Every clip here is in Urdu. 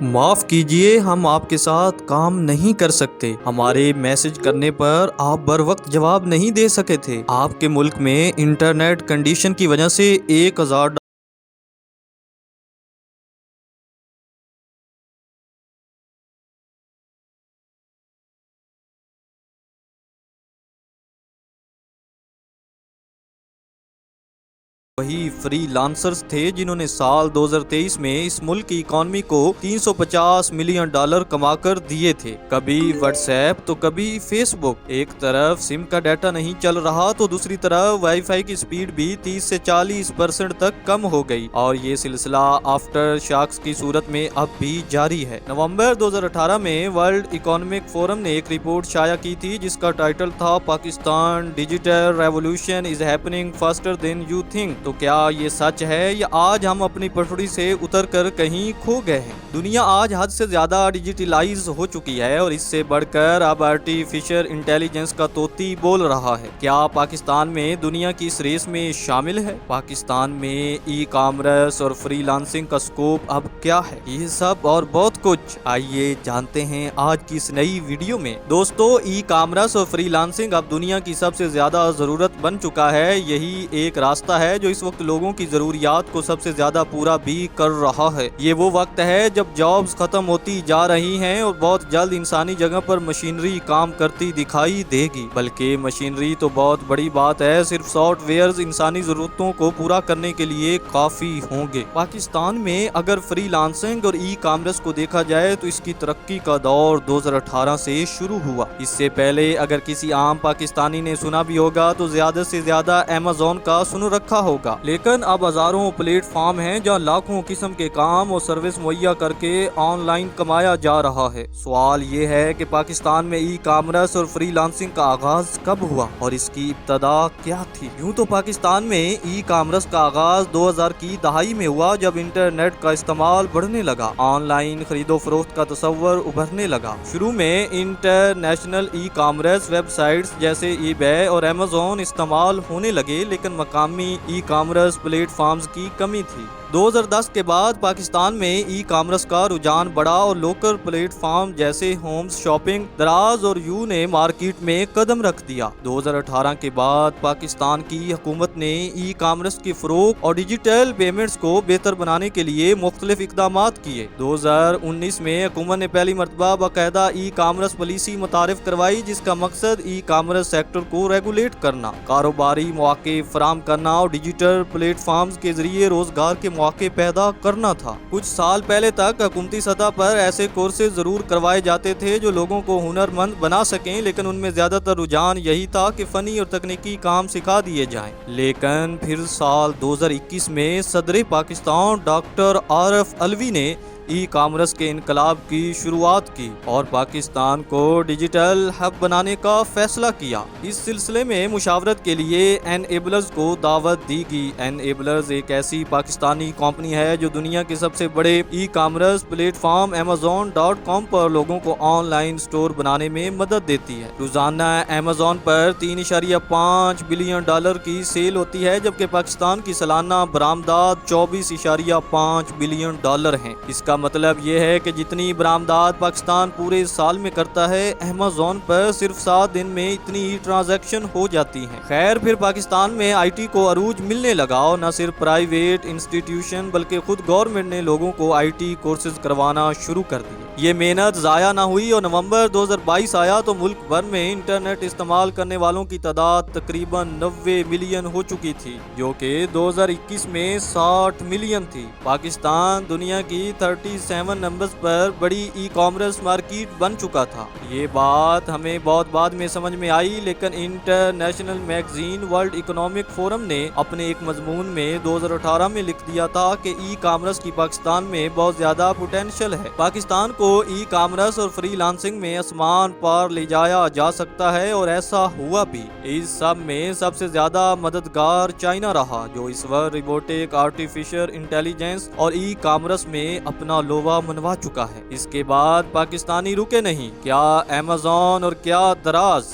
معاف کیجیے، ہم آپ کے ساتھ کام نہیں کر سکتے۔ ہمارے میسج کرنے پر آپ بر وقت جواب نہیں دے سکے تھے۔ آپ کے ملک میں انٹرنیٹ کنڈیشن کی وجہ سے 1000 وہی فری لانسرز تھے جنہوں نے سال 2023 میں اس ملک کی اکانومی کو $350 ملین کما کر دیے تھے۔ کبھی واٹس ایپ تو کبھی فیس بک۔ ایک طرف سم کا ڈیٹا نہیں چل رہا تو دوسری طرف وائی فائی کی سپیڈ بھی 30 سے 40% تک کم ہو گئی، اور یہ سلسلہ آفٹر شاکس کی صورت میں اب بھی جاری ہے۔ نومبر 2018 میں ورلڈ اکنامک فورم نے ایک رپورٹ شائع کی تھی جس کا ٹائٹل تھا Pakistan digital revolution is happening faster than you think. تو کیا یہ سچ ہے یا آج ہم اپنی پٹڑی سے اتر کر کہیں کھو گئے ہیں؟ دنیا آج حد سے زیادہ ڈیجیٹلائز ہو چکی ہے اور اس سے بڑھ کر اب آرٹیفیشل انٹیلیجنس کا طوطی بول رہا ہے۔ کیا پاکستان میں دنیا کی اس ریس میں شامل ہے؟ پاکستان میں ای کامرس اور فری لانسنگ کا سکوپ اب کیا ہے؟ یہ سب اور بہت کچھ آئیے جانتے ہیں آج کی اس نئی ویڈیو میں۔ دوستو، ای کامرس اور فری لانسنگ اب دنیا کی سب سے زیادہ ضرورت بن چکا ہے۔ یہی ایک راستہ ہے جو اس وقت لوگوں کی ضروریات کو سب سے زیادہ پورا بھی کر رہا ہے۔ یہ وہ وقت ہے جب جابز ختم ہوتی جا رہی ہیں اور بہت جلد انسانی جگہ پر مشینری کام کرتی دکھائی دے گی۔ بلکہ مشینری تو بہت بڑی بات ہے، صرف سافٹ ویئرز انسانی ضرورتوں کو پورا کرنے کے لیے کافی ہوں گے۔ پاکستان میں اگر فری لانسنگ اور ای کامرس کو دیکھا جائے تو اس کی ترقی کا دور 2018 سے شروع ہوا۔ اس سے پہلے اگر کسی عام پاکستانی نے سنا بھی ہوگا تو زیادہ سے زیادہ امیزون کا سن رکھا ہوگا، لیکن اب ہزاروں پلیٹ فارم ہیں جہاں لاکھوں قسم کے کام اور سروس مہیا کر کے آن لائن کمایا جا رہا ہے۔ سوال یہ ہے کہ پاکستان میں ای کامرس اور فری لانسنگ کا آغاز کب ہوا اور اس کی ابتدا کیا تھی؟ یوں تو پاکستان میں ای کامرس کا آغاز 2000 کی دہائی میں ہوا، جب انٹرنیٹ کا استعمال بڑھنے لگا، آن لائن خرید و فروخت کا تصور ابھرنے لگا۔ شروع میں international e commerce web sites جیسے ای بے اور امیزون استعمال ہونے لگے، لیکن مقامی ای کامرس پلیٹ فارمز کی کمی تھی۔ 2010 کے بعد پاکستان میں ای کامرس کا رجحان بڑھا اور لوکل پلیٹ فارم جیسے ہومز شاپنگ، دراز اور یو نے مارکیٹ میں قدم رکھ دیا۔ 2018 کے بعد پاکستان کی حکومت نے ای کامرس کی فروغ اور ڈیجیٹل پیمنٹس کو بہتر بنانے کے لیے مختلف اقدامات کیے۔ 2019 میں حکومت نے پہلی مرتبہ باقاعدہ ای کامرس پالیسی متعارف کروائی، جس کا مقصد ای کامرس سیکٹر کو ریگولیٹ کرنا، کاروباری مواقع فراہم کرنا اور ڈیجیٹل پلیٹ فارمز کے ذریعے روزگار کے مواقع پیدا کرنا تھا۔ کچھ سال پہلے تک حکومتی سطح پر ایسے کورسز ضرور کروائے جاتے تھے جو لوگوں کو ہنرمند بنا سکیں، لیکن ان میں زیادہ تر رجحان یہی تھا کہ فنی اور تکنیکی کام سکھا دیے جائیں۔ لیکن پھر سال 2021 میں صدر پاکستان ڈاکٹر عارف علوی نے ای کامرس کے انقلاب کی شروعات کی اور پاکستان کو ڈیجیٹل ہب بنانے کا فیصلہ کیا۔ اس سلسلے میں مشاورت کے لیے انیبلرز کو دعوت دی گئی۔ انیبلرز ایک ایسی پاکستانی کمپنی ہے جو دنیا کے سب سے بڑے e commerce plate form Amazon.com پر لوگوں کو آن لائن سٹور بنانے میں مدد دیتی ہے۔ روزانہ Amazon پر $3.5 بلین کی سیل ہوتی ہے، جبکہ پاکستان کی سالانہ برآمدات $24.5 بلین ہیں۔ اس کا مطلب یہ ہے کہ جتنی برآمدات پاکستان پورے سال میں کرتا ہے، Amazon پر صرف 7 دن میں اتنی ہی ٹرانزیکشن ہو جاتی ہیں۔ خیر، پھر پاکستان میں آئی ٹی کو عروج ملنے لگا اور نہ صرف پرائیویٹ انسٹیٹیوشن بلکہ خود گورنمنٹ نے لوگوں کو آئی ٹی کورسز کروانا شروع کر دیے۔ یہ محنت ضائع نہ ہوئی اور نومبر 2022 آیا تو ملک بھر میں انٹرنیٹ استعمال کرنے والوں کی تعداد تقریباً 90 ملین ہو چکی تھی، جو کہ 2021 میں 60 ملین تھی۔ پاکستان دنیا کی 37 نمبرز پر بڑی ای کامرس مارکیٹ بن چکا تھا۔ یہ بات ہمیں بہت بعد میں سمجھ میں آئی، لیکن international magazine world economic forum نے اپنے ایک مضمون میں 2018 میں لکھ دیا تھا کہ ای کامرس کی پاکستان میں بہت زیادہ پوٹینشل ہے۔ پاکستان کو ای کامرس اور فری لانسنگ میں آسمان پار لے جایا جا سکتا ہے، اور ایسا ہوا بھی۔ اس سب میں سب سے زیادہ مددگار چائنا رہا، جو اس وقت روبوٹک، آرٹیفیشل انٹیلیجنس اور ای کامرس میں اپنا لوا منوا چکا ہے۔ اس کے بعد پاکستانی رکے نہیں، کیا Amazon اور کیا دراز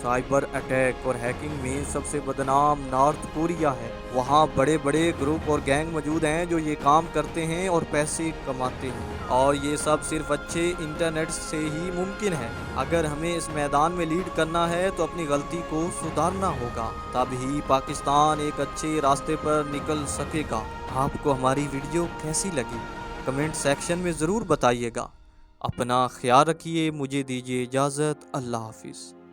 سائبر اٹیک اور ہیکنگ میں سب سے بدنام نارتھ کوریا ہے۔ وہاں بڑے بڑے گروپ اور گینگ موجود ہیں جو یہ کام کرتے ہیں اور پیسے کماتے ہیں، اور یہ سب صرف اچھے انٹرنیٹ سے ہی ممکن ہے۔ اگر ہمیں اس میدان میں لیڈ کرنا ہے تو اپنی غلطی کو سدھارنا ہوگا، تب ہی پاکستان ایک اچھے راستے پر نکل سکے گا۔ آپ کو ہماری ویڈیو کیسی لگی کمنٹ سیکشن میں ضرور بتائیے گا۔ اپنا خیال رکھیے، مجھے دیجیے اجازت، اللہ حافظ۔